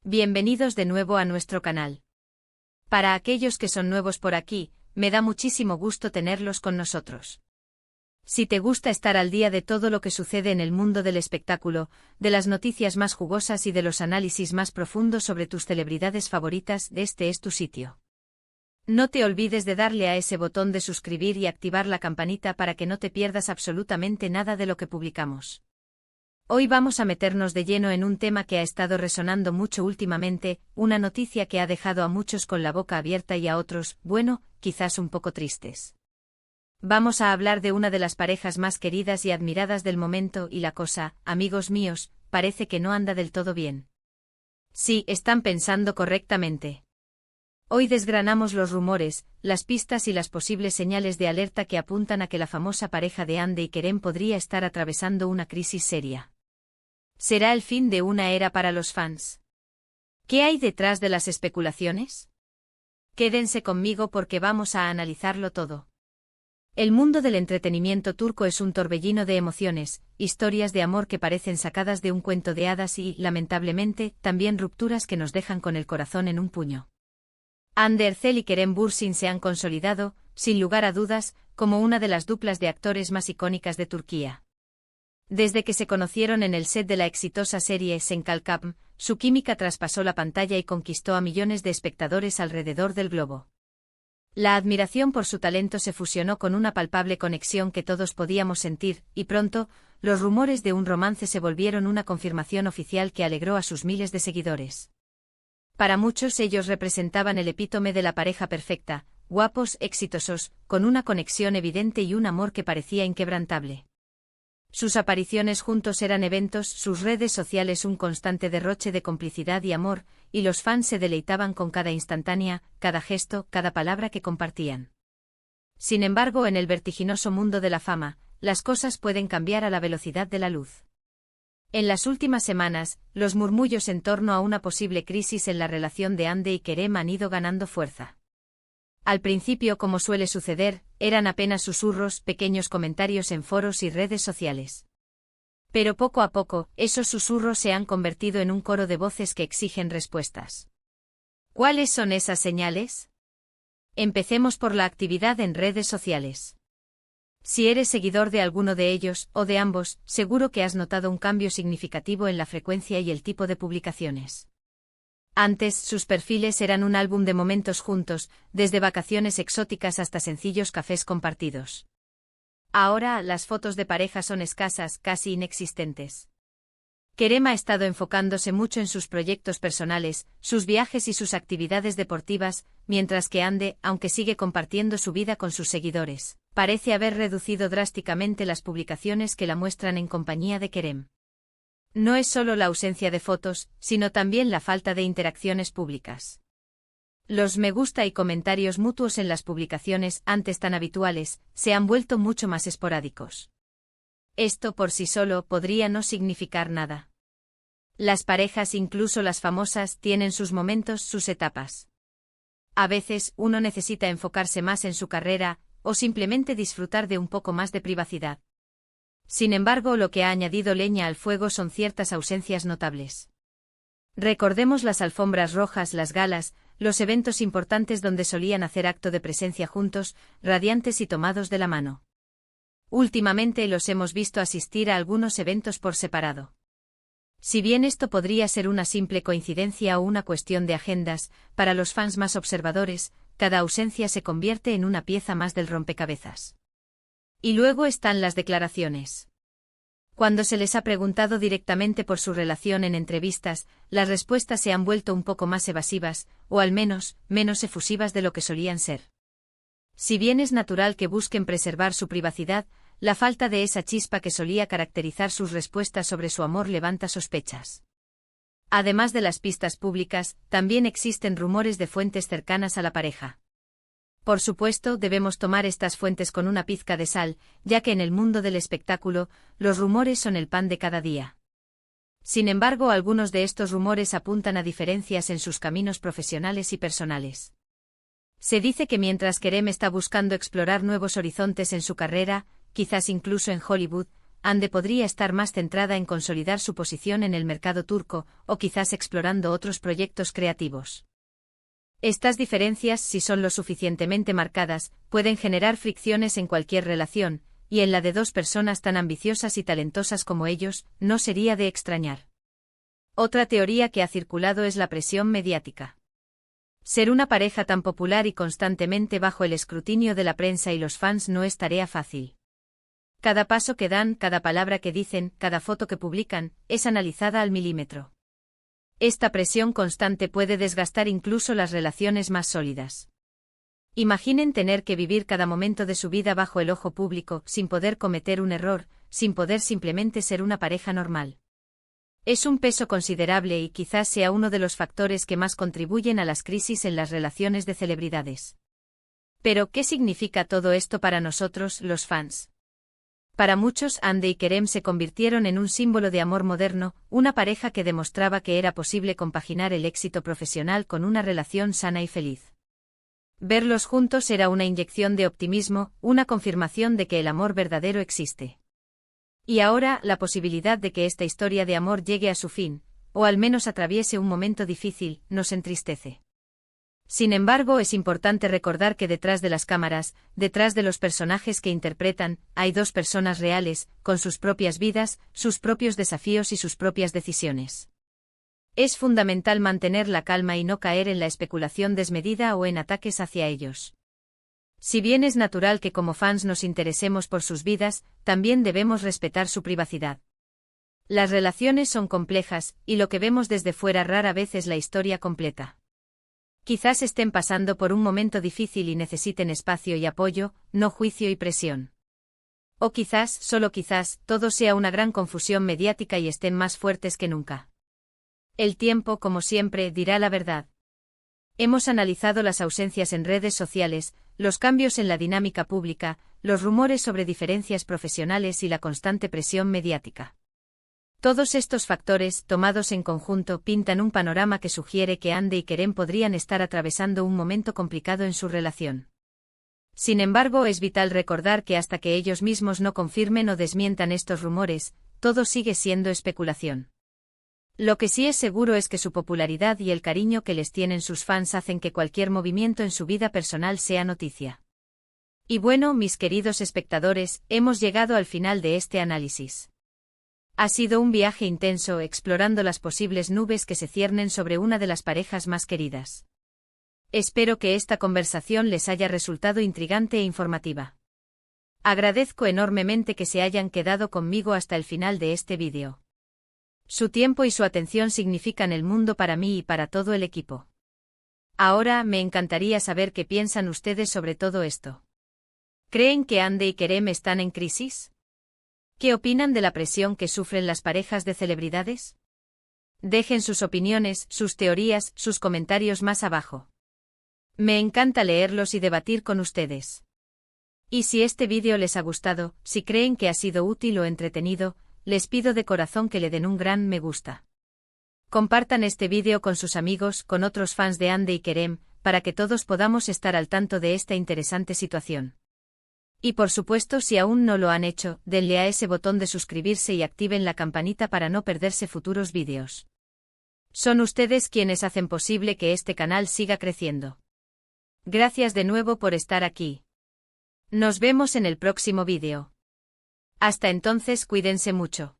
Bienvenidos de nuevo a nuestro canal. Para aquellos que son nuevos por aquí, me da muchísimo gusto tenerlos con nosotros. Si te gusta estar al día de todo lo que sucede en el mundo del espectáculo, de las noticias más jugosas y de los análisis más profundos sobre tus celebridades favoritas, este es tu sitio. No te olvides de darle a ese botón de suscribir y activar la campanita para que no te pierdas absolutamente nada de lo que publicamos. Hoy vamos a meternos de lleno en un tema que ha estado resonando mucho últimamente, una noticia que ha dejado a muchos con la boca abierta y a otros, bueno, quizás un poco tristes. Vamos a hablar de una de las parejas más queridas y admiradas del momento y la cosa, amigos míos, parece que no anda del todo bien. Sí, están pensando correctamente. Hoy desgranamos los rumores, las pistas y las posibles señales de alerta que apuntan a que la famosa pareja de Ande y Kerem podría estar atravesando una crisis seria. ¿Será el fin de una era para los fans? ¿Qué hay detrás de las especulaciones? Quédense conmigo porque vamos a analizarlo todo. El mundo del entretenimiento turco es un torbellino de emociones, historias de amor que parecen sacadas de un cuento de hadas y, lamentablemente, también rupturas que nos dejan con el corazón en un puño. Hande Erçel y Kerem Bürsin se han consolidado, sin lugar a dudas, como una de las duplas de actores más icónicas de Turquía. Desde que se conocieron en el set de la exitosa serie Sen Kalkam, su química traspasó la pantalla y conquistó a millones de espectadores alrededor del globo. La admiración por su talento se fusionó con una palpable conexión que todos podíamos sentir, y pronto, los rumores de un romance se volvieron una confirmación oficial que alegró a sus miles de seguidores. Para muchos ellos representaban el epítome de la pareja perfecta, guapos, exitosos, con una conexión evidente y un amor que parecía inquebrantable. Sus apariciones juntos eran eventos, sus redes sociales un constante derroche de complicidad y amor, y los fans se deleitaban con cada instantánea, cada gesto, cada palabra que compartían. Sin embargo, en el vertiginoso mundo de la fama, las cosas pueden cambiar a la velocidad de la luz. En las últimas semanas, los murmullos en torno a una posible crisis en la relación de Hande y Kerem han ido ganando fuerza. Al principio, como suele suceder, eran apenas susurros, pequeños comentarios en foros y redes sociales. Pero poco a poco, esos susurros se han convertido en un coro de voces que exigen respuestas. ¿Cuáles son esas señales? Empecemos por la actividad en redes sociales. Si eres seguidor de alguno de ellos, o de ambos, seguro que has notado un cambio significativo en la frecuencia y el tipo de publicaciones. Antes, sus perfiles eran un álbum de momentos juntos, desde vacaciones exóticas hasta sencillos cafés compartidos. Ahora, las fotos de pareja son escasas, casi inexistentes. Kerem ha estado enfocándose mucho en sus proyectos personales, sus viajes y sus actividades deportivas, mientras que Hande, aunque sigue compartiendo su vida con sus seguidores, parece haber reducido drásticamente las publicaciones que la muestran en compañía de Kerem. No es solo la ausencia de fotos, sino también la falta de interacciones públicas. Los me gusta y comentarios mutuos en las publicaciones, antes tan habituales, se han vuelto mucho más esporádicos. Esto por sí solo podría no significar nada. Las parejas, incluso las famosas, tienen sus momentos, sus etapas. A veces, uno necesita enfocarse más en su carrera, o simplemente disfrutar de un poco más de privacidad. Sin embargo, lo que ha añadido leña al fuego son ciertas ausencias notables. Recordemos las alfombras rojas, las galas, los eventos importantes donde solían hacer acto de presencia juntos, radiantes y tomados de la mano. Últimamente los hemos visto asistir a algunos eventos por separado. Si bien esto podría ser una simple coincidencia o una cuestión de agendas, para los fans más observadores, cada ausencia se convierte en una pieza más del rompecabezas. Y luego están las declaraciones. Cuando se les ha preguntado directamente por su relación en entrevistas, las respuestas se han vuelto un poco más evasivas, o al menos, menos efusivas de lo que solían ser. Si bien es natural que busquen preservar su privacidad, la falta de esa chispa que solía caracterizar sus respuestas sobre su amor levanta sospechas. Además de las pistas públicas, también existen rumores de fuentes cercanas a la pareja. Por supuesto, debemos tomar estas fuentes con una pizca de sal, ya que en el mundo del espectáculo, los rumores son el pan de cada día. Sin embargo, algunos de estos rumores apuntan a diferencias en sus caminos profesionales y personales. Se dice que mientras Kerem está buscando explorar nuevos horizontes en su carrera, quizás incluso en Hollywood, Ande podría estar más centrada en consolidar su posición en el mercado turco, o quizás explorando otros proyectos creativos. Estas diferencias, si son lo suficientemente marcadas, pueden generar fricciones en cualquier relación, y en la de dos personas tan ambiciosas y talentosas como ellos, no sería de extrañar. Otra teoría que ha circulado es la presión mediática. Ser una pareja tan popular y constantemente bajo el escrutinio de la prensa y los fans no es tarea fácil. Cada paso que dan, cada palabra que dicen, cada foto que publican, es analizada al milímetro. Esta presión constante puede desgastar incluso las relaciones más sólidas. Imaginen tener que vivir cada momento de su vida bajo el ojo público, sin poder cometer un error, sin poder simplemente ser una pareja normal. Es un peso considerable y quizás sea uno de los factores que más contribuyen a las crisis en las relaciones de celebridades. Pero, ¿qué significa todo esto para nosotros, los fans? Para muchos, Hande y Kerem se convirtieron en un símbolo de amor moderno, una pareja que demostraba que era posible compaginar el éxito profesional con una relación sana y feliz. Verlos juntos era una inyección de optimismo, una confirmación de que el amor verdadero existe. Y ahora, la posibilidad de que esta historia de amor llegue a su fin, o al menos atraviese un momento difícil, nos entristece. Sin embargo, es importante recordar que detrás de las cámaras, detrás de los personajes que interpretan, hay dos personas reales, con sus propias vidas, sus propios desafíos y sus propias decisiones. Es fundamental mantener la calma y no caer en la especulación desmedida o en ataques hacia ellos. Si bien es natural que como fans nos interesemos por sus vidas, también debemos respetar su privacidad. Las relaciones son complejas, y lo que vemos desde fuera rara vez es la historia completa. Quizás estén pasando por un momento difícil y necesiten espacio y apoyo, no juicio y presión. O quizás, solo quizás, todo sea una gran confusión mediática y estén más fuertes que nunca. El tiempo, como siempre, dirá la verdad. Hemos analizado las ausencias en redes sociales, los cambios en la dinámica pública, los rumores sobre diferencias profesionales y la constante presión mediática. Todos estos factores, tomados en conjunto, pintan un panorama que sugiere que Hande y Kerem podrían estar atravesando un momento complicado en su relación. Sin embargo, es vital recordar que hasta que ellos mismos no confirmen o desmientan estos rumores, todo sigue siendo especulación. Lo que sí es seguro es que su popularidad y el cariño que les tienen sus fans hacen que cualquier movimiento en su vida personal sea noticia. Y bueno, mis queridos espectadores, hemos llegado al final de este análisis. Ha sido un viaje intenso explorando las posibles nubes que se ciernen sobre una de las parejas más queridas. Espero que esta conversación les haya resultado intrigante e informativa. Agradezco enormemente que se hayan quedado conmigo hasta el final de este vídeo. Su tiempo y su atención significan el mundo para mí y para todo el equipo. Ahora, me encantaría saber qué piensan ustedes sobre todo esto. ¿Creen que Hande y Kerem están en crisis? ¿Qué opinan de la presión que sufren las parejas de celebridades? Dejen sus opiniones, sus teorías, sus comentarios más abajo. Me encanta leerlos y debatir con ustedes. Y si este vídeo les ha gustado, si creen que ha sido útil o entretenido, les pido de corazón que le den un gran me gusta. Compartan este vídeo con sus amigos, con otros fans de Hande y Kerem, para que todos podamos estar al tanto de esta interesante situación. Y por supuesto, si aún no lo han hecho, denle a ese botón de suscribirse y activen la campanita para no perderse futuros vídeos. Son ustedes quienes hacen posible que este canal siga creciendo. Gracias de nuevo por estar aquí. Nos vemos en el próximo vídeo. Hasta entonces, cuídense mucho.